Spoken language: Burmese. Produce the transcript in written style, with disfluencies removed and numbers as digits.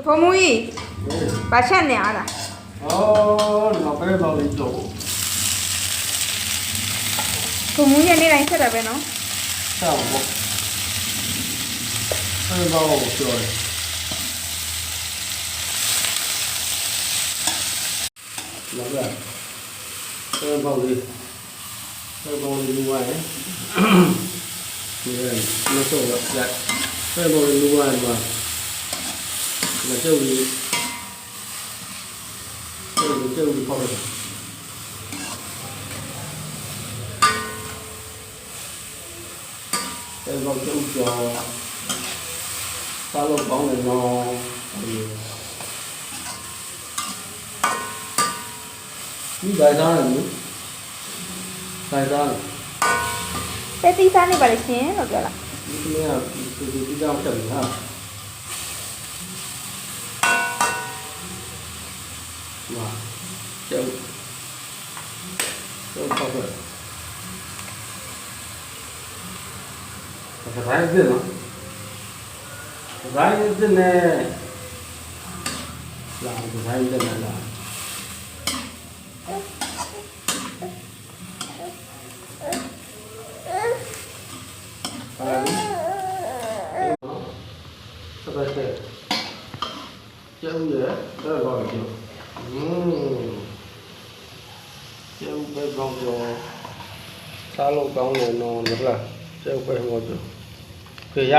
ဘုံမူကြီးဘာချက်နေရတာ ငါပဲတော့လေးတော့ ဘုံမူကြီးနေ့တိုင်းချက်တယ်ပဲနော် ဆောက်ပေါ့အဲတော့ပြောတယ်လာပါအဲပေါ့လေးလူဝိုင်းဒီလိုဆိုတော့အဲပေါ့လေးလူဝိုင်းမှာမကျုပ်လေးကျုပ်ပေါ့လေအဲပေါ့ကျုပ်ကျော်စားလို့ကောင်းတယ်နော်ဒီဘာသာလဲဘာသာလဲ ပဲတီးစားနေပါလေရှင်လို့ပြောလား ဒီနေ့ကဒီကြောင်တက်ပြီဟာ哇，就泡出来，这啥人呢？啥人呢？哪个啥人来了？这个是，这屋也这个高兴。ကျုပ်ပဲကောင်းကြောစားလို့ကောင်းတယ်နော်ဟုတ်လားကျုပ်ပဲဟောကြောခေရ